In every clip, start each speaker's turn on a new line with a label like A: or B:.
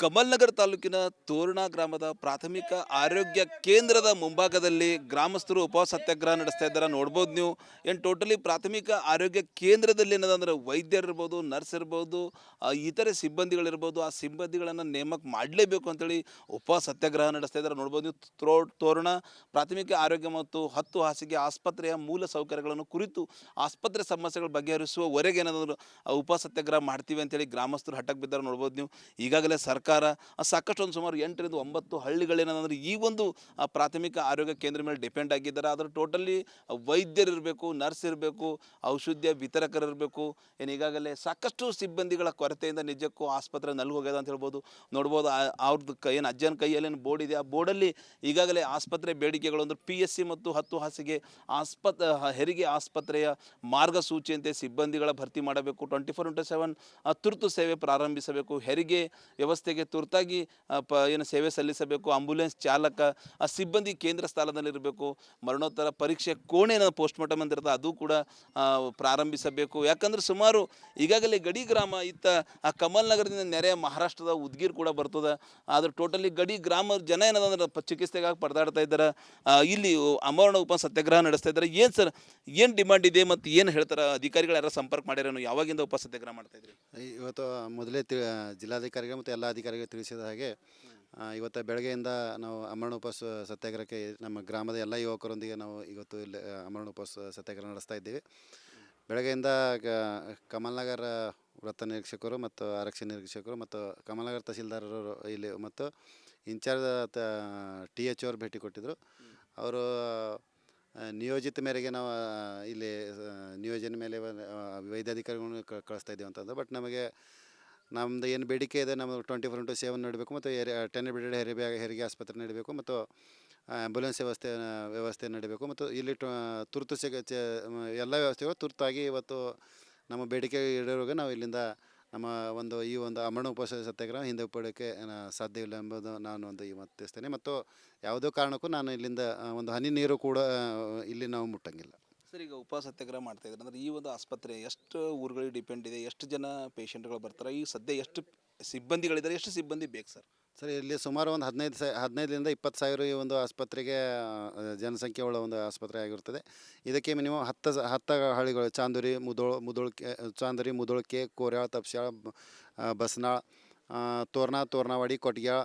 A: ಕಮಲ್ನಗರ ತಾಲೂಕಿನ ತೋರಣ ಗ್ರಾಮದ ಪ್ರಾಥಮಿಕ ಆರೋಗ್ಯ ಕೇಂದ್ರದ ಮುಂಭಾಗದಲ್ಲಿ ಗ್ರಾಮಸ್ಥರು ಉಪವಾಸ ಸತ್ಯಾಗ್ರಹ ನಡೆಸ್ತಾ ಇದ್ದಾರೆ. ನೋಡ್ಬೋದು ನೀವು. ಏನು ಟೋಟಲಿ ಪ್ರಾಥಮಿಕ ಆರೋಗ್ಯ ಕೇಂದ್ರದಲ್ಲಿ ಏನದಂದ್ರೆ ವೈದ್ಯರಿರ್ಬೋದು, ನರ್ಸ್ ಇರ್ಬೋದು, ಇತರೆ ಸಿಬ್ಬಂದಿಗಳಿರ್ಬೋದು, ಆ ಸಿಬ್ಬಂದಿಗಳನ್ನು ನೇಮಕ ಮಾಡಲೇಬೇಕು ಅಂತೇಳಿ ಉಪವಾಸ ಸತ್ಯಾಗ್ರಹ ನಡೆಸ್ತಾ ಇದ್ದಾರೆ. ನೋಡ್ಬೋದು ನೀವು. ತೋರಣ ಪ್ರಾಥಮಿಕ ಆರೋಗ್ಯ ಮತ್ತು 10 ಹಾಸಿಗೆ ಆಸ್ಪತ್ರೆಯ ಮೂಲ ಸೌಕರ್ಯಗಳನ್ನು ಕುರಿತು ಆಸ್ಪತ್ರೆ ಸಮಸ್ಯೆಗಳ ಬಗೆಹರಿಸುವವರೆಗೆ ಏನಂದ್ರೆ ಉಪವಾಸ ಸತ್ಯಾಗ್ರಹ ಮಾಡ್ತೀವಿ ಅಂತೇಳಿ ಗ್ರಾಮಸ್ಥರು ಹಠಕ್ಕೆ ಬಿದ್ದಾರೆ. ನೋಡ್ಬೋದು ನೀವು. ಈಗಾಗಲೇ ಸರ್ಕಾರ ಸಾಕಷ್ಟು ಒಂದು ಸುಮಾರು 8ರಿಂದ 9 ಹಳ್ಳಿಗಳೇನಂದ್ರೆ ಈ ಒಂದು ಪ್ರಾಥಮಿಕ ಆರೋಗ್ಯ ಕೇಂದ್ರ ಮೇಲೆ ಡಿಪೆಂಡ್ ಆಗಿದ್ದಾರೆ. ಅದರ ಟೋಟಲಿ ವೈದ್ಯರಿರಬೇಕು, ನರ್ಸ್ ಇರಬೇಕು, ಔಷಧಿಯ ವಿತರಕರಿರಬೇಕು. ಏನು ಈಗಾಗಲೇ ಸಾಕಷ್ಟು ಸಿಬ್ಬಂದಿಗಳ ಕೊರತೆಯಿಂದ ನಿಜಕ್ಕೂ ಆಸ್ಪತ್ರೆ ನಲ್ಲಿ ಹೋಗ್ಯದ ಅಂತ ಹೇಳ್ಬೋದು. ನೋಡ್ಬೋದು ಅವ್ರದ್ದು ಏನು ಅಜ್ಜನ ಕೈಯಲ್ಲಿ ಏನು ಬೋರ್ಡ್ ಇದೆ, ಆ ಬೋರ್ಡಲ್ಲಿ ಈಗಾಗಲೇ ಆಸ್ಪತ್ರೆ ಬೇಡಿಕೆಗಳು ಅಂದ್ರೆ PSC ಮತ್ತು 10 ಹಾಸಿಗೆ ಹೆರಿಗೆ ಆಸ್ಪತ್ರೆಯ ಮಾರ್ಗಸೂಚಿಯಂತೆ ಸಿಬ್ಬಂದಿಗಳ ಭರ್ತಿ ಮಾಡಬೇಕು. 24x7 ತುರ್ತು ಸೇವೆ ಪ್ರಾರಂಭಿಸಬೇಕು. ಹೆರಿಗೆ ವ್ಯವಸ್ಥೆಗೆ ತುರ್ತಾಗಿ ಏನು ಸೇವೆ ಸಲ್ಲಿಸಬೇಕು. ಆಂಬ್ಯುಲೆನ್ಸ್ ಚಾಲಕ, ಸಿಬ್ಬಂದಿ ಕೇಂದ್ರ ಸ್ಥಳದಲ್ಲಿರಬೇಕು. ಮರಣೋತ್ತರ ಪರೀಕ್ಷೆ ಕೋಣೆ ಪೋಸ್ಟ್ಮಾರ್ಟಮ್ ಅಂತ ಇರ್ತದೆ, ಅದು ಕೂಡ ಪ್ರಾರಂಭಿಸಬೇಕು. ಯಾಕಂದ್ರೆ ಸುಮಾರು ಈಗಾಗಲೇ ಗಡಿ ಗ್ರಾಮ ಇತ್ತ ಕಮಲ್ ನಗರದಿಂದ ನೆರೆಯ ಮಹಾರಾಷ್ಟ್ರದ ಉದ್ಗೀರ್ ಕೂಡ ಬರ್ತದೆ. ಆದ್ರೆ ಟೋಟಲಿ ಗಡಿ ಗ್ರಾಮ ಜನ ಏನದಂದ್ರೆ ಚಿಕಿತ್ಸೆಗಾಗಿ ಪರದಾಡ್ತಾ ಇದ್ದಾರೆ. ಇಲ್ಲಿ ಅಮರಣ ಉಪ ಸತ್ಯಾಗ್ರಹ ನಡೆಸ್ತಾ ಇದ್ದಾರೆ. ಏನು ಸರ್, ಏನು ಡಿಮಾಂಡ್ ಇದೆ ಮತ್ತು ಏನು ಹೇಳ್ತಾರೆ? ಅಧಿಕಾರಿಗಳು ಯಾರು ಸಂಪರ್ಕ ಮಾಡ್ಯಾರೇನು? ಯಾವಾಗಿಂದ ಉಪ ಸತ್ಯಾಗ್ರಹ ಮಾಡ್ತಾ ಇದ್ರಿ?
B: ಇವತ್ತು ಮೊದಲೇ ಜಿಲ್ಲಾಧಿಕಾರಿಗಳು ಮತ್ತು ಎಲ್ಲ ಅಧಿಕಾರಿಗಳು ತಿಳಿಸಿದ ಹಾಗೆ ಇವತ್ತು ಬೆಳಗ್ಗೆಯಿಂದ ನಾವು ಅಮರಣ ಉಪವಾಸ ಸತ್ಯಾಗ್ರಹಕ್ಕೆ ನಮ್ಮ ಗ್ರಾಮದ ಎಲ್ಲ ಯುವಕರೊಂದಿಗೆ ನಾವು ಇವತ್ತು ಇಲ್ಲಿ ಅಮರಣ ಉಪವಾಸ ಸತ್ಯಾಗ್ರಹ ನಡೆಸ್ತಾ ಇದ್ದೀವಿ. ಬೆಳಗ್ಗೆಯಿಂದ ಕಮಲ್ನಗರ ವೃತ್ತ ನಿರೀಕ್ಷಕರು ಮತ್ತು ಆರಕ್ಷಕ ನಿರೀಕ್ಷಕರು ಮತ್ತು ಕಮಲ್ನಗರ ತಹಸೀಲ್ದಾರರು ಇಲ್ಲಿ ಮತ್ತು ಇನ್ಚಾರ್ಜ್ TH ಅವರು ಭೇಟಿ ಕೊಟ್ಟಿದ್ದರು. ಅವರು ನಿಯೋಜಿತ ಮೇರೆಗೆ ನಾವು ಇಲ್ಲಿ ನಿಯೋಜನೆ ಮೇಲೆ ವೈದ್ಯಾಧಿಕಾರಿಗಳನ್ನು ಕಳಿಸ್ತಾ ಇದ್ದೀವಿ ಅಂತಂದು. ಬಟ್ ನಮ್ಮದು ಏನು ಬೇಡಿಕೆ ಇದೆ, ನಮ್ಮದು 24x7 ನಡೀಬೇಕು ಮತ್ತು 10 ಬೆಡೆಡ್ ಹೆರಿಗೆ ಆಸ್ಪತ್ರೆ ನಡೀಬೇಕು ಮತ್ತು ಆ್ಯಂಬುಲೆನ್ಸ್ ವ್ಯವಸ್ಥೆ ನಡೀಬೇಕು ಮತ್ತು ಇಲ್ಲಿ ತುರ್ತು ಎಲ್ಲ ವ್ಯವಸ್ಥೆಗಳು ತುರ್ತಾಗಿ ಇವತ್ತು ನಮ್ಮ ಬೇಡಿಕೆ ಈಡೇರುವಾಗ ನಾವು ಇಲ್ಲಿಂದ ನಮ್ಮ ಈ ಒಂದು ಅಮರಣ ಉಪವಾಸ ಸತ್ಯಾಗ್ರಹ ಹಿಂದೆ ಪಡೋಕ್ಕೆ ಸಾಧ್ಯವಿಲ್ಲ ಎಂಬುದು ನಾನು ಮತ್ತಿಸ್ತೇನೆ. ಮತ್ತು ಯಾವುದೋ ಕಾರಣಕ್ಕೂ ನಾನು ಇಲ್ಲಿಂದ ಒಂದು ಹನಿ ನೀರು ಕೂಡ ಇಲ್ಲಿ ನಾವು ಮುಟ್ಟಂಗಿಲ್ಲ.
A: ಸರ್, ಈಗ ಉಪವಾಸ ಸತ್ಯಾಗ್ರಹ ಮಾಡ್ತಾ ಇದ್ದಾರೆ ಅಂದ್ರೆ ಈ ಒಂದು ಆಸ್ಪತ್ರೆ ಎಷ್ಟು ಊರುಗಳಿಗೆ ಡಿಪೆಂಡ್ ಇದೆ? ಎಷ್ಟು ಜನ ಪೇಷಂಟ್ಗಳು ಬರ್ತಾರೆ? ಈಗ ಸದ್ಯ ಎಷ್ಟು ಸಿಬ್ಬಂದಿಗಳಿದ್ದಾರೆ? ಎಷ್ಟು ಸಿಬ್ಬಂದಿ ಬೇಕು ಸರ್?
B: ಸರ್, ಇಲ್ಲಿ ಸುಮಾರು ಒಂದು 15ರಿಂದ 20 ಸಾವಿರ ಈ ಒಂದು ಆಸ್ಪತ್ರೆಗೆ ಜನಸಂಖ್ಯೆ ಉಳ್ಳ ಒಂದು ಆಸ್ಪತ್ರೆ ಆಗಿರ್ತದೆ. ಇದಕ್ಕೆ ಮಿನಿಮಮ್ 10 ಹಳ್ಳಿಗಳು: ಚಾಂದೂರಿ, ಮುದೋಳ್ಕೆ, ಕೋರ್ಯಾಳ, ತಪ್ಸ್ಯಾಳ, ಬಸ್ನಾಳ್, ತೋರ್ನಾವಾಡಿ, ಕೊಟ್ಗ್ಯಾಳ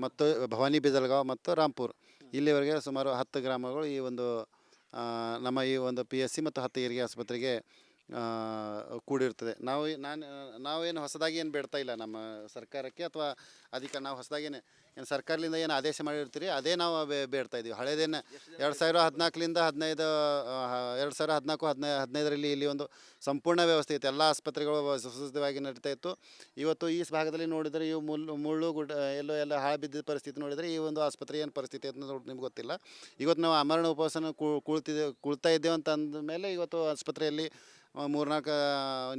B: ಮತ್ತು ಭವಾನಿ, ಬಿದಲ್ಗಾಂವ್ ಮತ್ತು ರಾಂಪುರ್, ಇಲ್ಲಿವರೆಗೆ ಸುಮಾರು 10 ಗ್ರಾಮಗಳು ಈ ಒಂದು ನಮ್ಮ ಈ ಒಂದು PSC ಮತ್ತು 10 ಹೆರಿಗೆ ಆಸ್ಪತ್ರೆಗೆ ಕೂಡಿರ್ತದೆ. ನಾವೇನು ಹೊಸದಾಗಿ ಏನು ಬೇಡ್ತಾ ಇಲ್ಲ ನಮ್ಮ ಸರ್ಕಾರಕ್ಕೆ ಅಥವಾ ನಾವು ಹೊಸದಾಗೇನು ಸರ್ಕಾರದಿಂದ ಏನು ಆದೇಶ ಮಾಡಿರ್ತೀರಿ ಅದೇ ನಾವು ಬೇಡ್ತಾ ಇದ್ದೀವಿ. ಹಳೇದೇನು 2014ರಿಂದ 2015ರಲ್ಲಿ ಇಲ್ಲಿ ಒಂದು ಸಂಪೂರ್ಣ ವ್ಯವಸ್ಥೆ ಇತ್ತು. ಎಲ್ಲ ಆಸ್ಪತ್ರೆಗಳು ಸುಸಜ್ಜಿತವಾಗಿ ನಡೀತಾ ಇತ್ತು. ಇವತ್ತು ಈ ಭಾಗದಲ್ಲಿ ನೋಡಿದರೆ ಇವು ಮುಳ್ಳು ಗುಡ್ಡ ಎಲ್ಲ ಹಾಳು ಬಿದ್ದಿದ್ದ ಪರಿಸ್ಥಿತಿ ನೋಡಿದರೆ ಈ ಒಂದು ಆಸ್ಪತ್ರೆ ಏನು ಪರಿಸ್ಥಿತಿ ಅಂತ ನಿಮ್ಗೆ ಗೊತ್ತಿಲ್ಲ. ಇವತ್ತು ನಾವು ಅಮರಣ ಉಪವಾಸನ ಕುಳ್ತಾ ಇದ್ದೇವೆ ಅಂತ ಅಂದಮೇಲೆ ಇವತ್ತು ಆಸ್ಪತ್ರೆಯಲ್ಲಿ 3-4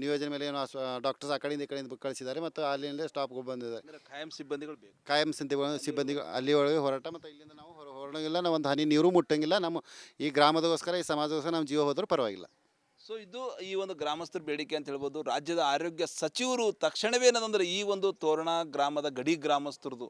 B: ನಿಯೋಜನೆ ಮೇಲೆ ಏನು ಡಾಕ್ಟರ್ಸ್ ಆ ಕಡೆಯಿಂದ ಈ ಕಡೆಯಿಂದ ಕಳಿಸಿದ್ದಾರೆ ಮತ್ತು ಅಲ್ಲಿಂದ ಸ್ಟಾಫ್ಗಳು ಬಂದಿದ್ದಾರೆ.
A: ಖಾಯಂ ಸಿಬ್ಬಂದಿಗಳು ಬೇಕು.
B: ಕಾಯಂ ಸಿಬ್ಬಂದಿಗಳು ಅಲ್ಲಿವರೆಗೆ ಹೋರಾಟ ಮತ್ತು ಇಲ್ಲಿಂದ ನಾವು ಹೊರಡಂಗಿಲ್ಲ. ನಾವು ಒಂದು ಹನಿ ನೀರು ಮುಟ್ಟಂಗಿಲ್ಲ. ನಮ್ಮ ಈ ಗ್ರಾಮದಗೋಸ್ಕರ, ಈ ಸಮಾಜಗೋಸ್ಕರ ನಮ್ಮ ಜೀವ ಹೋದರೂ ಪರವಾಗಿಲ್ಲ.
A: ಸೊ ಇದು ಈ ಒಂದು ಗ್ರಾಮಸ್ಥರ ಬೇಡಿಕೆ ಅಂತ ಹೇಳ್ಬೋದು. ರಾಜ್ಯದ ಆರೋಗ್ಯ ಸಚಿವರು ತಕ್ಷಣವೇ ಏನಂದ್ರೆ ಈ ಒಂದು ತೋರಣ ಗ್ರಾಮದ ಗಡಿ ಗ್ರಾಮಸ್ಥರದು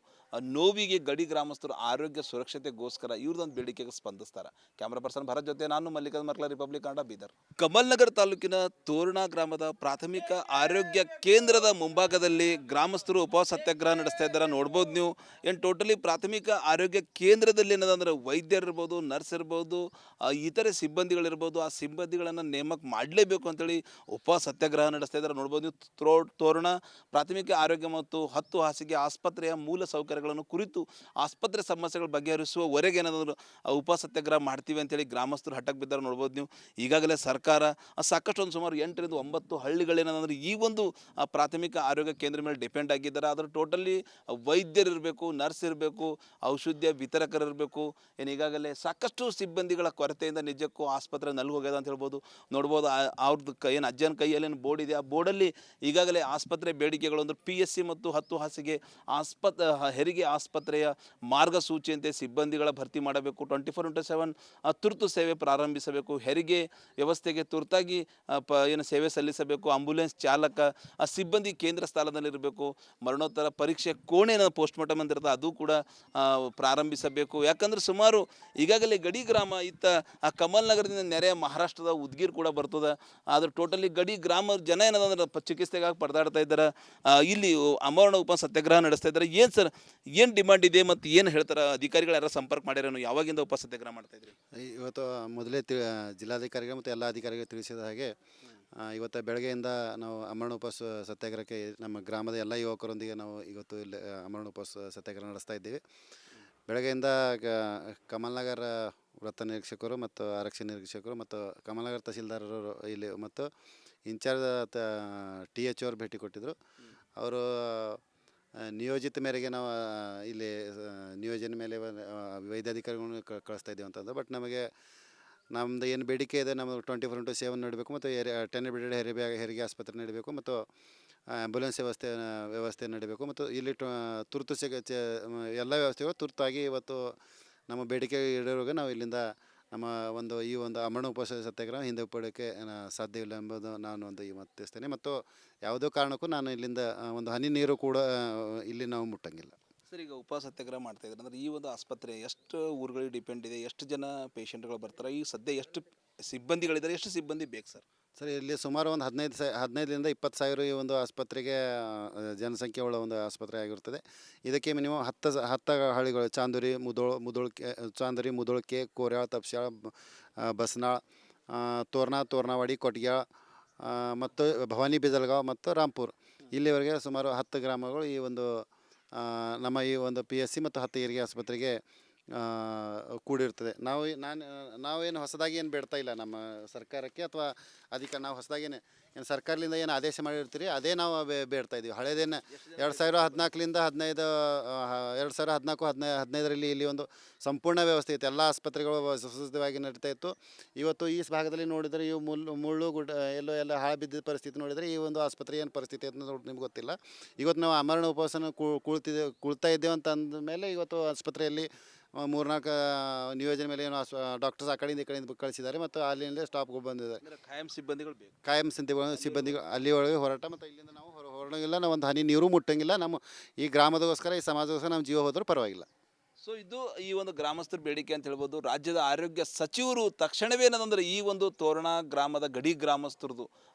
A: ನೋವಿಗೆ, ಗಡಿ ಗ್ರಾಮಸ್ಥರು ಆರೋಗ್ಯ ಸುರಕ್ಷತೆಗೋಸ್ಕರ ಇವ್ರದೊಂದು ಬೇಡಿಕೆಗೆ ಸ್ಪಂದಿಸ್ತಾರೆ. ಕ್ಯಾಮ್ರಾ ಪರ್ಸನ್ ಭರತ್ ಜೊತೆ ನಾನು ಮಲ್ಲಿಕಾರ್ಜುನ್ ಮರ್ಕಲ, ರಿಪಬ್ಲಿಕ್ ಕನ್ನಡ, ಬೀದರ್. ಕಮಲ್ನಗರ ತಾಲೂಕಿನ ತೋರಣ ಗ್ರಾಮದ ಪ್ರಾಥಮಿಕ ಆರೋಗ್ಯ ಕೇಂದ್ರದ ಮುಂಭಾಗದಲ್ಲಿ ಗ್ರಾಮಸ್ಥರು ಉಪವಾಸ ಸತ್ಯಾಗ್ರಹ ನಡೆಸ್ತಾ ಇದ್ದಾರೆ. ನೋಡ್ಬೋದು ನೀವು. ಏನು ಟೋಟಲಿ ಪ್ರಾಥಮಿಕ ಆರೋಗ್ಯ ಕೇಂದ್ರದಲ್ಲಿ ಏನದಂದ್ರೆ ವೈದ್ಯರಿರ್ಬೋದು, ನರ್ಸ್ ಇರ್ಬೋದು, ಇತರೆ ಸಿಬ್ಬಂದಿಗಳಿರ್ಬೋದು, ಆ ಸಿಬ್ಬಂದಿಗಳನ್ನು ನೇಮಕ ಮಾಡಲೇಬೇಕು ಅಂತೇಳಿ ಉಪವಾಸ ಸತ್ಯಾಗ್ರಹ ನಡೆಸ್ತಾ ಇದ್ದಾರೆ. ನೋಡ್ಬೋದು ನೀವು. ತೋರಣ ಪ್ರಾಥಮಿಕ ಆರೋಗ್ಯ ಮತ್ತು 10 ಹಾಸಿಗೆ ಆಸ್ಪತ್ರೆಯ ಮೂಲ ಸೌಕರ್ಯಗಳನ್ನು ಕುರಿತು ಆಸ್ಪತ್ರೆ ಸಮಸ್ಯೆಗಳ ಬಗೆಹರಿಸುವವರೆಗೆ ಏನಾದರೂ ಉಪವಾಸ ಸತ್ಯಾಗ್ರಹ ಮಾಡ್ತೀವಿ ಅಂತೇಳಿ ಗ್ರಾಮಸ್ಥರು ಹಠಕ್ಕೆ ಬಿದ್ದಾರೆ. ನೋಡ್ಬೋದು ನೀವು. ಈಗಾಗಲೇ ಸರ್ಕಾರ ಸಾಕಷ್ಟು ಒಂದು ಸುಮಾರು 8ರಿಂದ 9 ಹಳ್ಳಿಗಳೇನಂದ್ರೆ ಈ ಒಂದು ಪ್ರಾಥಮಿಕ ಆರೋಗ್ಯ ಕೇಂದ್ರ ಮೇಲೆ ಡಿಪೆಂಡ್ ಆಗಿದ್ದಾರೆ. ಅದರ ಟೋಟಲಿ ವೈದ್ಯರಿರಬೇಕು, ನರ್ಸ್ ಇರಬೇಕು, ಔಷಧಿಯ ವಿತರಕರಿರಬೇಕು. ಏನು ಈಗಾಗಲೇ ಸಾಕಷ್ಟು ಸಿಬ್ಬಂದಿಗಳ ಕೊರತೆಯಿಂದ ನಿಜಕ್ಕೂ ಆಸ್ಪತ್ರೆ ನಲ್ಲಿ ಹೋಗ್ಯದ ಅಂತ ಹೇಳ್ಬೋದು. ನೋಡ್ಬೋದು ನೋಡ್ಬೋದು ಅವ್ರದ್ದು ಏನು ಅಜ್ಜನ ಕೈಯಲ್ಲಿ ಏನು ಬೋರ್ಡ್ ಇದೆ, ಆ ಬೋರ್ಡಲ್ಲಿ ಈಗಾಗಲೇ ಆಸ್ಪತ್ರೆ ಬೇಡಿಕೆಗಳು ಅಂದರೆ PSC ಮತ್ತು 10 ಹಾಸಿಗೆ ಹೆರಿಗೆ ಆಸ್ಪತ್ರೆಯ ಮಾರ್ಗಸೂಚಿಯಂತೆ ಸಿಬ್ಬಂದಿಗಳ ಭರ್ತಿ ಮಾಡಬೇಕು, 24x7 ತುರ್ತು ಸೇವೆ ಪ್ರಾರಂಭಿಸಬೇಕು, ಹೆರಿಗೆ ವ್ಯವಸ್ಥೆಗೆ ತುರ್ತಾಗಿ ಏನು ಸೇವೆ ಸಲ್ಲಿಸಬೇಕು, ಆಂಬ್ಯುಲೆನ್ಸ್ ಚಾಲಕ ಸಿಬ್ಬಂದಿ ಕೇಂದ್ರ ಸ್ಥಳದಲ್ಲಿರಬೇಕು, ಮರಣೋತ್ತರ ಪರೀಕ್ಷೆ ಕೋಣೆನ ಪೋಸ್ಟ್ಮಾರ್ಟಮ್ ಅಂತ ಇರ್ತದೆ ಅದು ಕೂಡ ಪ್ರಾರಂಭಿಸಬೇಕು. ಯಾಕಂದ್ರೆ ಸುಮಾರು ಈಗಾಗಲೇ ಗಡಿ ಗ್ರಾಮ ಇತ್ತ ಕಮಲ್ ನಗರದಿಂದ ನೆರೆಯ ಮಹಾರಾಷ್ಟ್ರದ ಉದ್ಗೀರ್ ಕೂಡ ಬರ್ತದೆ. ಆದ್ರೆ ಟೋಟಲಿ ಗಡಿ ಗ್ರಾಮ ಜನ ಏನದಂದ್ರೆ ಚಿಕಿತ್ಸೆಗಾಗಿ ಪರದಾಡ್ತಾ ಇದ್ದಾರೆ. ಇಲ್ಲಿ ಅಮರಣ ಉಪ ಸತ್ಯಾಗ್ರಹ ನಡೆಸ್ತಾ ಇದ್ದಾರೆ. ಏನು ಸರ್, ಏನು ಡಿಮಾಂಡ್ ಇದೆ ಮತ್ತು ಏನು ಹೇಳ್ತಾರೆ? ಅಧಿಕಾರಿಗಳು ಯಾರು ಸಂಪರ್ಕ ಮಾಡ್ಯಾರೇನು? ಯಾವಾಗಿಂದ ಉಪ ಸತ್ಯಾಗ್ರಹ ಮಾಡ್ತಾ ಇದ್ರಿ?
B: ಇವತ್ತು ಮೊದಲೇ ಜಿಲ್ಲಾಧಿಕಾರಿಗಳು ಮತ್ತು ಎಲ್ಲ ಅಧಿಕಾರಿಗಳು ತಿಳಿಸಿದ ಹಾಗೆ ಇವತ್ತು ಬೆಳಗ್ಗೆಯಿಂದ ನಾವು ಅಮರಣ ಉಪವಾಸ ಸತ್ಯಾಗ್ರಹಕ್ಕೆ ನಮ್ಮ ಗ್ರಾಮದ ಎಲ್ಲ ಯುವಕರೊಂದಿಗೆ ನಾವು ಇವತ್ತು ಇಲ್ಲಿ ಅಮರಣ ಉಪವಾಸ ಸತ್ಯಾಗ್ರಹ ನಡೆಸ್ತಾ ಇದ್ದೀವಿ. ಬೆಳಗ್ಗೆಯಿಂದ ಕಮಲ್ನಗರ ವೃತ್ತ ನಿರೀಕ್ಷಕರು ಮತ್ತು ಆರಕ್ಷಕ ನಿರೀಕ್ಷಕರು ಮತ್ತು ಕಮಲ್ನಗರ ತಹಸೀಲ್ದಾರರು ಇಲ್ಲಿ ಮತ್ತು ಇನ್ಚಾರ್ಜ್ TH ಅವರು ಭೇಟಿ ಕೊಟ್ಟಿದ್ದರು. ಅವರು ನಿಯೋಜಿತ ಮೇರೆಗೆ ನಾವು ಇಲ್ಲಿ ನಿಯೋಜನೆ ಮೇಲೆ ವೈದ್ಯಾಧಿಕಾರಿಗಳನ್ನು ಕಳಿಸ್ತಾ ಇದ್ದೀವಿ ಅಂತಂದು. ಬಟ್ ನಮ್ಮದು ಏನು ಬೇಡಿಕೆ ಇದೆ, ನಮ್ಮದು 24x7 ನೀಡಬೇಕು ಮತ್ತು 10 ಬೆಡೆಡ್ ಹೆರಿಗೆ ಆಸ್ಪತ್ರೆ ನೀಡಬೇಕು ಮತ್ತು ಆ್ಯಂಬುಲೆನ್ಸ್ ವ್ಯವಸ್ಥೆ ನೀಡಬೇಕು ಮತ್ತು ಇಲ್ಲಿ ತುರ್ತು ಎಲ್ಲ ವ್ಯವಸ್ಥೆಗಳು ತುರ್ತಾಗಿ ಇವತ್ತು ನಮ್ಮ ಬೇಡಿಕೆ ಈಡೇರುವಾಗ ನಾವು ಇಲ್ಲಿಂದ ನಮ್ಮ ಈ ಒಂದು ಅಮರಣ ಉಪವಾಸ ಸತ್ಯಾಗ್ರಹ ಹಿಂದೆ ಪಡೆಯೋಕ್ಕೆ ಸಾಧ್ಯವಿಲ್ಲ ಎಂಬುದು ನಾನು ಈ ಮತ್ತಿಸ್ತೇನೆ. ಮತ್ತು ಯಾವುದೋ ಕಾರಣಕ್ಕೂ ನಾನು ಇಲ್ಲಿಂದ ಒಂದು ಹನಿ ನೀರು ಕೂಡ ಇಲ್ಲಿ ನಾವು ಮುಟ್ಟಂಗಿಲ್ಲ.
A: ಸರ್, ಈಗ ಉಪ ಸತ್ಯಾಗ್ರಹ ಮಾಡ್ತಾ ಇದ್ದಾರೆ ಅಂದ್ರೆ ಈ ಒಂದು ಆಸ್ಪತ್ರೆ ಎಷ್ಟು ಊರುಗಳಿಗೆ ಡಿಪೆಂಡ್ ಇದೆ, ಎಷ್ಟು ಜನ ಪೇಷಂಟ್ಗಳು ಬರ್ತಾರೆ, ಈಗ ಸದ್ಯ ಎಷ್ಟು ಸಿಬ್ಬಂದಿಗಳಿದ್ದಾರೆ, ಎಷ್ಟು ಸಿಬ್ಬಂದಿ ಬೇಕು ಸರ್?
B: ಸರ್, ಇಲ್ಲಿ ಸುಮಾರು ಒಂದು 15ರಿಂದ 20 ಸಾವಿರ ಈ ಒಂದು ಆಸ್ಪತ್ರೆಗೆ ಜನಸಂಖ್ಯೆ ಉಳ್ಳ ಒಂದು ಆಸ್ಪತ್ರೆ ಆಗಿರ್ತದೆ. ಇದಕ್ಕೆ ಮಿನಿಮಮ್ 10 ಹಳ್ಳಿಗಳು ಚಾಂದೂರಿ, ಮುದೋಳ್ಕೆ, ಕೋರ್ಯಾಳ, ತಪ್ಸ್ಯಾಳ, ಬಸ್ನಾಳ್, ತೋರ್ನಾವಾಡಿ, ಕೊಟ್ಗ್ಯಾಳ ಮತ್ತು ಭವಾನಿ, ಬಿಜಲ್ಗಾಂವ್ ಮತ್ತು ರಾಂಪುರ್ ಇಲ್ಲಿವರೆಗೆ ಸುಮಾರು 10 ಗ್ರಾಮಗಳು ಈ ಒಂದು ನಮ್ಮ ಈ ಒಂದು PSC ಮತ್ತು 10 ಹೆರಿಗೆ ಆಸ್ಪತ್ರೆಗೆ ಕೂಡಿರ್ತದೆ. ನಾವೇನು ಹೊಸದಾಗಿ ಏನು ಬೇಡ್ತಾ ಇಲ್ಲ ನಮ್ಮ ಸರ್ಕಾರಕ್ಕೆ ಅಥವಾ ಅದಕ್ಕೆ. ನಾವು ಹೊಸದಾಗೇನೆ ಏನು ಸರ್ಕಾರದಿಂದ ಏನು ಆದೇಶ ಮಾಡಿರ್ತೀರಿ ಅದೇ ನಾವು ಬೇಡ್ತಾ ಇದ್ದೀವಿ. ಹಳೇದೇನು 2014ರಿಂದ 2015ರಲ್ಲಿ ಇಲ್ಲಿ ಒಂದು ಸಂಪೂರ್ಣ ವ್ಯವಸ್ಥೆ ಇತ್ತು, ಎಲ್ಲ ಆಸ್ಪತ್ರೆಗಳು ಸುಸಜ್ಜಿತವಾಗಿ ನಡೀತಾ ಇತ್ತು. ಇವತ್ತು ಈ ಭಾಗದಲ್ಲಿ ನೋಡಿದರೆ ಇವು ಮುಳ್ಳು ಗುಡ್ಡ ಎಲ್ಲ ಹಾಳು ಬಿದ್ದ ಪರಿಸ್ಥಿತಿ ನೋಡಿದರೆ ಈ ಒಂದು ಆಸ್ಪತ್ರೆ ಏನು ಪರಿಸ್ಥಿತಿ ಅಂತ ನಿಮ್ಗೆ ಗೊತ್ತಿಲ್ಲ. ಇವತ್ತು ನಾವು ಅಮರಣ ಉಪವಾಸನ ಕುಳ್ತಾ ಇದ್ದೇವೆ ಅಂತ ಅಂದಮೇಲೆ ಇವತ್ತು ಆಸ್ಪತ್ರೆಯಲ್ಲಿ 3-4 ನಿಯೋಜನೆ ಮೇಲೆ ಏನು ಡಾಕ್ಟರ್ಸ್ ಆ ಕಡೆಯಿಂದ ಈ ಕಡೆಯಿಂದ ಕಳಿಸಿದ್ದಾರೆ ಮತ್ತು ಅಲ್ಲಿಂದ ಸ್ಟಾಫ್ಗಳು ಬಂದಿದ್ದಾರೆ.
A: ಖಾಯಂ ಸಿಬ್ಬಂದಿಗಳು ಬೇಕು.
B: ಖಾಯಂ ಸಿಬ್ಬಂದಿಗಳು ಅಲ್ಲಿವರೆಗೆ ಹೋರಾಟ ಮತ್ತು ಇಲ್ಲಿಂದ ನಾವು ಹೊರಡಂಗಿಲ್ಲ, ನಾವು ಒಂದು ಹನಿ ನೀರು ಮುಟ್ಟಂಗಿಲ್ಲ. ನಮ್ಮ ಈ ಗ್ರಾಮದಗೋಸ್ಕರ, ಈ ಸಮಾಜಗೋಸ್ಕರ ನಮ್ಮ ಜೀವ ಹೋದರೂ ಪರವಾಗಿಲ್ಲ.
A: ಸೊ ಇದು ಈ ಒಂದು ಗ್ರಾಮಸ್ಥರ ಬೇಡಿಕೆ ಅಂತ ಹೇಳ್ಬೋದು. ರಾಜ್ಯದ ಆರೋಗ್ಯ ಸಚಿವರು ತಕ್ಷಣವೇ ಏನಂದ್ರೆ ಈ ಒಂದು ತೋರಣ ಗ್ರಾಮದ ಗಡಿ ಗ್ರಾಮಸ್ಥರದು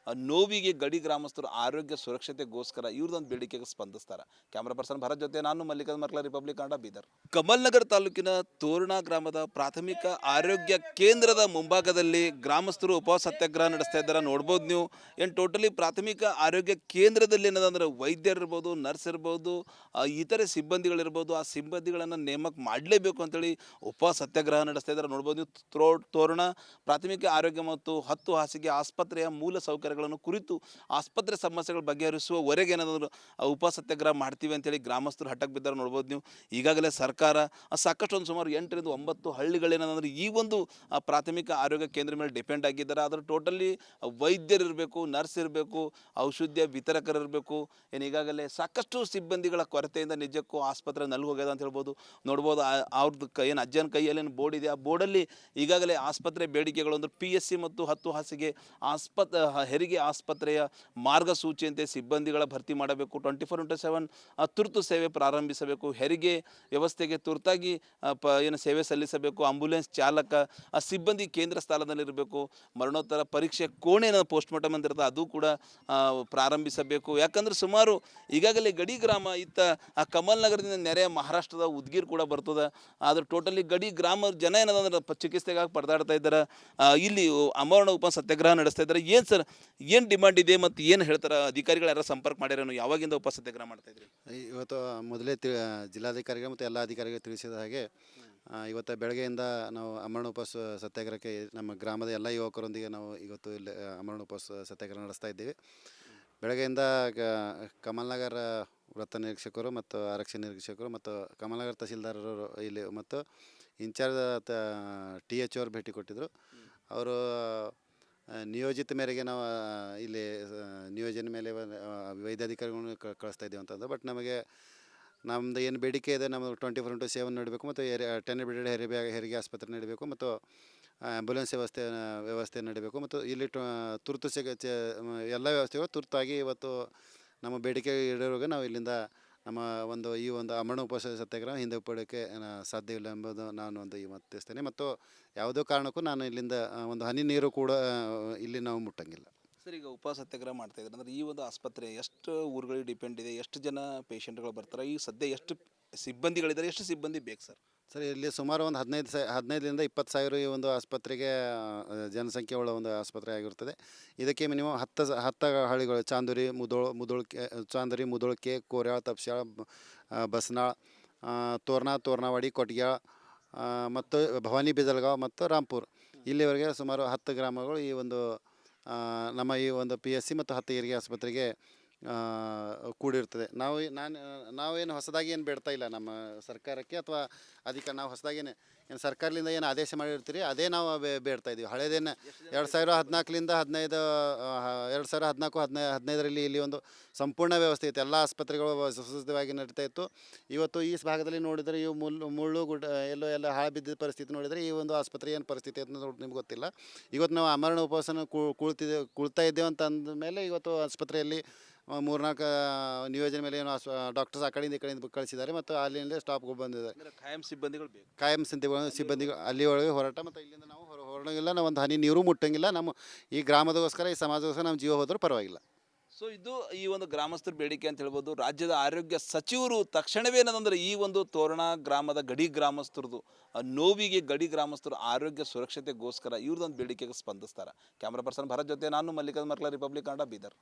A: ನೋವಿಗೆ, ಗಡಿ ಗ್ರಾಮಸ್ಥರು ಆರೋಗ್ಯ ಸುರಕ್ಷತೆಗೋಸ್ಕರ ಇವ್ರದೊಂದು ಬೇಡಿಕೆಗೆ ಸ್ಪಂದಿಸ್ತಾರೆ. ಕ್ಯಾಮ್ರಾ ಪರ್ಸನ್ ಭರತ್ ಜೊತೆ ನಾನು ಮಲ್ಲಿಕಾರ್ಜುನ ಮರ್ಕಲ, ರಿಪಬ್ಲಿಕ್ ಕನ್ನಡ, ಬೀದರ್. ಕಮಲ್ ನಗರ ತಾಲೂಕಿನ ತೋರಣ ಗ್ರಾಮದ ಪ್ರಾಥಮಿಕ ಆರೋಗ್ಯ ಕೇಂದ್ರದ ಮುಂಭಾಗದಲ್ಲಿ ಗ್ರಾಮಸ್ಥರು ಉಪವಾಸ ಸತ್ಯಾಗ್ರಹ ನಡೆಸ್ತಾ ಇದ್ದಾರೆ. ನೋಡ್ಬೋದು ನೀವು. ಏನು ಟೋಟಲಿ ಪ್ರಾಥಮಿಕ ಆರೋಗ್ಯ ಕೇಂದ್ರದಲ್ಲಿ ಏನದಂದ್ರೆ ವೈದ್ಯರಿರ್ಬೋದು, ನರ್ಸ್ ಇರ್ಬೋದು, ಇತರೆ ಸಿಬ್ಬಂದಿಗಳಿರ್ಬೋದು, ಆ ಸಿಬ್ಬಂದಿಗಳನ್ನು ನೇಮಕ ಮಾಡಲೇಬೇಕು ಅಂತೇಳಿ ಉಪವಾಸ ಸತ್ಯಾಗ್ರಹ ನಡೆಸ್ತಾ ಇದ್ದಾರೆ. ನೋಡ್ಬೋದು ನೀವು. ತೋರಣ ಪ್ರಾಥಮಿಕ ಆರೋಗ್ಯ ಮತ್ತು 10 ಹಾಸಿಗೆ ಆಸ್ಪತ್ರೆಯ ಮೂಲ ಸೌಕರ್ಯಗಳನ್ನು ಕುರಿತು ಆಸ್ಪತ್ರೆ ಸಮಸ್ಯೆಗಳ ಬಗೆಹರಿಸುವವರೆಗೆ ಏನಾದರೂ ಉಪವಾಸ ಸತ್ಯಾಗ್ರಹ ಮಾಡ್ತೀವಿ ಅಂತೇಳಿ ಗ್ರಾಮಸ್ಥರು ಹಠಕ್ಕೆ ಬಿದ್ದಾರೆ. ನೋಡ್ಬೋದು ನೀವು. ಈಗಾಗಲೇ ಸರ್ಕಾರ ಸಾಕಷ್ಟು ಒಂದು ಸುಮಾರು 8ರಿಂದ 9 ಹಳ್ಳಿಗಳೇನಂದ್ರೆ ಈ ಒಂದು ಪ್ರಾಥಮಿಕ ಆರೋಗ್ಯ ಕೇಂದ್ರ ಮೇಲೆ ಡಿಪೆಂಡ್ ಆಗಿದ್ದಾರೆ. ಆದರೆ ಟೋಟಲಿ ವೈದ್ಯರಿರಬೇಕು, ನರ್ಸ್ ಇರಬೇಕು, ಔಷಧಿಯ ವಿತರಕರಿರಬೇಕು. ಏನು ಈಗಾಗಲೇ ಸಾಕಷ್ಟು ಸಿಬ್ಬಂದಿಗಳ ಕೊರತೆಯಿಂದ ನಿಜಕ್ಕೂ ಆಸ್ಪತ್ರೆ ನಲ್ಲು ಹೋಗ್ಯದ ಅಂತ ಹೇಳ್ಬೋದು. ನೋಡ್ಬೋದು ಅವ್ರದ್ದು ಏನು ಅಜ್ಜನ ಕೈಯಲ್ಲಿ ಏನು ಬೋರ್ಡ್ ಇದೆ, ಆ ಬೋರ್ಡಲ್ಲಿ ಈಗಾಗಲೇ ಆಸ್ಪತ್ರೆ ಬೇಡಿಕೆಗಳು ಅಂದರೆ PSC ಮತ್ತು 10 ಹಾಸಿಗೆ ಹೆರಿಗೆ ಆಸ್ಪತ್ರೆಯ ಮಾರ್ಗಸೂಚಿಯಂತೆ ಸಿಬ್ಬಂದಿಗಳ ಭರ್ತಿ ಮಾಡಬೇಕು, 24x7 ತುರ್ತು ಸೇವೆ ಪ್ರಾರಂಭಿಸಬೇಕು, ಹೆರಿಗೆ ವ್ಯವಸ್ಥೆಗೆ ತುರ್ತಾಗಿ ಏನು ಸೇವೆ ಸಲ್ಲಿಸಬೇಕು, ಆಂಬ್ಯುಲೆನ್ಸ್ ಚಾಲಕ ಸಿಬ್ಬಂದಿ ಕೇಂದ್ರ ಸ್ಥಳದಲ್ಲಿರಬೇಕು, ಮರಣೋತ್ತರ ಪರೀಕ್ಷೆ ಕೋಣೆನ ಪೋಸ್ಟ್ಮಾರ್ಟಮ್ ಅಂತ ಇರ್ತದೆ ಅದು ಕೂಡ ಪ್ರಾರಂಭಿಸಬೇಕು. ಯಾಕಂದ್ರೆ ಸುಮಾರು ಈಗಾಗಲೇ ಗಡಿ ಗ್ರಾಮ ಇತ್ತ ಕಮಲ್ ನಗರದಿಂದ ನೆರೆಯ ಮಹಾರಾಷ್ಟ್ರದ ಉದ್ಗೀರ್ ಕೂಡ ಬರ್ತದೆ. ಆದ್ರೆ ಟೋಟಲಿ ಗಡಿ ಗ್ರಾಮ ಜನ ಏನದಂದ್ರೆ ಚಿಕಿತ್ಸೆಗಾಗಿ ಪರದಾಡ್ತಾ ಇದ್ದಾರೆ. ಇಲ್ಲಿ ಅಮರಣ ಉಪ ಸತ್ಯಾಗ್ರಹ ನಡೆಸ್ತಾ ಇದ್ದಾರೆ. ಏನು ಸರ್, ಏನು ಡಿಮಾಂಡ್ ಇದೆ ಮತ್ತು ಏನು ಹೇಳ್ತಾರೆ? ಅಧಿಕಾರಿಗಳು ಯಾರು ಸಂಪರ್ಕ ಮಾಡ್ಯಾರೇನು? ಯಾವಾಗಿಂದ ಉಪ ಸತ್ಯಾಗ್ರಹ ಮಾಡ್ತಾ ಇದ್ರಿ?
B: ಇವತ್ತು ಮೊದಲೇ ಜಿಲ್ಲಾಧಿಕಾರಿಗಳು ಮತ್ತು ಎಲ್ಲ ಅಧಿಕಾರಿಗಳು ತಿಳಿಸಿದ ಹಾಗೆ ಇವತ್ತು ಬೆಳಗ್ಗೆಯಿಂದ ನಾವು ಅಮರಣ ಉಪವಾಸ ಸತ್ಯಾಗ್ರಹಕ್ಕೆ ನಮ್ಮ ಗ್ರಾಮದ ಎಲ್ಲ ಯುವಕರೊಂದಿಗೆ ನಾವು ಇವತ್ತು ಇಲ್ಲಿ ಅಮರಣ ಉಪವಾಸ ಸತ್ಯಾಗ್ರಹ ನಡೆಸ್ತಾ ಇದ್ದೀವಿ. ಬೆಳಗ್ಗೆಯಿಂದ ಕಮಲ್ನಗರ ವೃತ್ತ ನಿರೀಕ್ಷಕರು ಮತ್ತು ಆರಕ್ಷಕ ನಿರೀಕ್ಷಕರು ಮತ್ತು ಕಮಲ್ನಗರ ತಹಸೀಲ್ದಾರರು ಇಲ್ಲಿ ಮತ್ತು ಇನ್ಚಾರ್ಜ್ TH ಅವರು ಭೇಟಿ ಕೊಟ್ಟಿದ್ದರು. ಅವರು ನಿಯೋಜಿತ ಮೇರೆಗೆ ನಾವು ಇಲ್ಲಿ ನಿಯೋಜನೆ ಮೇಲೆ ವೈದ್ಯಾಧಿಕಾರಿಗಳನ್ನು ಕಳಿಸ್ತಾ ಇದ್ದೀವಿ ಅಂತಂದು. ಬಟ್ ನಮಗೆ ನಮ್ಮದು ಏನು ಬೇಡಿಕೆ ಇದೆ, ನಮ್ಮದು 24/7 ನಡೀಬೇಕು ಮತ್ತು 10 ಬೆಡೆಡ್ ಹೆರಿಗೆ ಆಸ್ಪತ್ರೆ ನಡೀಬೇಕು ಮತ್ತು ಆ್ಯಂಬುಲೆನ್ಸ್ ವ್ಯವಸ್ಥೆ ನಡೀಬೇಕು ಮತ್ತು ಇಲ್ಲಿ ತುರ್ತು ಎಲ್ಲ ವ್ಯವಸ್ಥೆಗಳು ತುರ್ತಾಗಿ ಇವತ್ತು ನಮ್ಮ ಬೇಡಿಕೆ ಈಡೇರುವಾಗ ನಾವು ಇಲ್ಲಿಂದ ನಮ್ಮ ಈ ಒಂದು ಅಮರಣ ಉಪವಾಸ ಸತ್ಯಾಗ್ರಹ ಹಿಂದೆ ಪಡೆಯೋಕ್ಕೆ ಸಾಧ್ಯವಿಲ್ಲ ಎಂಬುದು ನಾನು ಈ ಮತ್ತಿಸ್ತೇನೆ. ಮತ್ತು ಯಾವುದೋ ಕಾರಣಕ್ಕೂ ನಾನು ಇಲ್ಲಿಂದ ಒಂದು ಹನಿ ನೀರು ಕೂಡ ಇಲ್ಲಿ ನಾವು ಮುಟ್ಟಂಗಿಲ್ಲ.
A: ಸರ್, ಈಗ ಉಪವಾಸ ಸತ್ಯಾಗ್ರಹ ಮಾಡ್ತಾ ಇದ್ದಾರೆ ಅಂದರೆ ಈ ಒಂದು ಆಸ್ಪತ್ರೆ ಎಷ್ಟು ಊರುಗಳಿಗೆ ಡಿಪೆಂಡ್ ಇದೆ, ಎಷ್ಟು ಜನ ಪೇಷಂಟ್ಗಳು ಬರ್ತಾರೆ, ಈ ಸದ್ಯ ಎಷ್ಟು ಸಿಬ್ಬಂದಿಗಳಿದ್ದಾರೆ, ಎಷ್ಟು ಸಿಬ್ಬಂದಿ ಬೇಕು ಸರ್?
B: ಸರ್, ಇಲ್ಲಿ ಸುಮಾರು ಒಂದು 15ರಿಂದ 20 ಸಾವಿರ ಈ ಒಂದು ಆಸ್ಪತ್ರೆಗೆ ಜನಸಂಖ್ಯೆ ಉಳ್ಳ ಒಂದು ಆಸ್ಪತ್ರೆ ಆಗಿರ್ತದೆ. ಇದಕ್ಕೆ ಮಿನಿಮಮ್ 10 ಹಳ್ಳಿಗಳು ಚಾಂದರಿ, ಮುದೋಳ್ಕೆ, ಕೋರ್ಯಾಳ, ತಪ್ಸ್ಯಾಳ, ಬಸ್ನಾಳ್, ತೋರ್ನಾವಾಡಿ, ಕೊಟ್ಗ್ಯಾಳ ಮತ್ತು ಭವಾನಿ, ಬಿದಲ್ಗಾಂವ್ ಮತ್ತು ರಾಂಪುರ್ ಇಲ್ಲಿವರೆಗೆ ಸುಮಾರು 10 ಗ್ರಾಮಗಳು ಈ ಒಂದು ನಮ್ಮ ಈ ಒಂದು PSC ಮತ್ತು 10 ಹೆರಿಗೆ ಆಸ್ಪತ್ರೆಗೆ ಕೂಡಿರ್ತದೆ. ನಾವೇನು ಹೊಸದಾಗಿ ಏನು ಬೇಡ್ತಾ ಇಲ್ಲ ನಮ್ಮ ಸರ್ಕಾರಕ್ಕೆ ಅಥವಾ ನಾವು ಹೊಸದಾಗೇನೆ ಏನು ಸರ್ಕಾರದಿಂದ ಏನು ಆದೇಶ ಮಾಡಿರ್ತೀರಿ ಅದೇ ನಾವು ಬೇಡ್ತಾ ಇದ್ದೀವಿ. ಹಳೇದೇನು 2014ರಿಂದ 2015ರಲ್ಲಿ ಇಲ್ಲಿ ಒಂದು ಸಂಪೂರ್ಣ ವ್ಯವಸ್ಥೆ ಇತ್ತು, ಎಲ್ಲ ಆಸ್ಪತ್ರೆಗಳು ಸುಸಜ್ಜಿತವಾಗಿ ನಡೀತಾ ಇತ್ತು. ಇವತ್ತು ಈ ಭಾಗದಲ್ಲಿ ನೋಡಿದರೆ ಇವು ಮುಳ್ಳು ಗುಡ್ಡ ಎಲ್ಲ ಹಾಳು ಬಿದ್ದ ಪರಿಸ್ಥಿತಿ ನೋಡಿದರೆ ಈ ಒಂದು ಆಸ್ಪತ್ರೆ ಏನು ಪರಿಸ್ಥಿತಿ ಅಂತ ನಿಮ್ಗೆ ಗೊತ್ತಿಲ್ಲ. ಇವತ್ತು ನಾವು ಅಮರಣ ಉಪವಾಸನ ಕುಳ್ತಾ ಇದ್ದೇವೆ ಅಂತ ಅಂದ ಮೇಲೆ ಇವತ್ತು ಆಸ್ಪತ್ರೆಯಲ್ಲಿ 3-4 ನಿಯೋಜನೆ ಮೇಲೆ ಏನು ಡಾಕ್ಟರ್ಸ್ ಆ ಕಡೆಯಿಂದ ಈ ಕಡೆಯಿಂದ ಕಳಿಸಿದ್ದಾರೆ ಮತ್ತು ಅಲ್ಲಿಂದ ಸ್ಟಾಫ್ಗಳು ಬಂದಿದ್ದಾರೆ.
A: ಖಾಯಂ ಸಿಬ್ಬಂದಿಗಳು ಬೇಕು.
B: ಕಾಯಂ ಸಿಬ್ಬಂದಿಗಳು ಅಲ್ಲಿವರೆಗೆ ಹೋರಾಟ ಮತ್ತು ಇಲ್ಲಿಂದ ನಾವು ಹೊರಡಂಗಿಲ್ಲ, ನಾವು ಒಂದು ಹನಿ ನೀರು ಮುಟ್ಟಂಗಿಲ್ಲ. ನಮ್ಮ ಈ ಗ್ರಾಮದಗೋಸ್ಕರ, ಈ ಸಮಾಜಗೋಸ್ಕರ ನಮ್ಮ ಜೀವ ಹೋದರೂ ಪರವಾಗಿಲ್ಲ.
A: ಸೊ ಇದು ಈ ಒಂದು ಗ್ರಾಮಸ್ಥರ ಬೇಡಿಕೆ ಅಂತ ಹೇಳ್ಬೋದು. ರಾಜ್ಯದ ಆರೋಗ್ಯ ಸಚಿವರು ತಕ್ಷಣವೇ ಏನಂದ್ರೆ ಈ ಒಂದು ತೋರಣ ಗ್ರಾಮದ ಗಡಿ ಗ್ರಾಮಸ್ಥರದು ನೋವಿಗೆ ಗಡಿ ಗ್ರಾಮಸ್ಥರು ಆರೋಗ್ಯ ಸುರಕ್ಷತೆಗೋಸ್ಕರ ಇವ್ರದೊಂದು ಬೇಡಿಕೆಗೆ ಸ್ಪಂದಿಸ್ತಾರೆ. ಕ್ಯಾಮ್ರಾ ಪರ್ಸನ್ ಭರತ್ ಜೊತೆ ನಾನು ಮಲ್ಲಿಕಾರ್ಜುನ್ ಮರ್ಕಲ, ರಿಪಬ್ಲಿಕ್ ಕನ್ನಡ, ಬೀದರ್.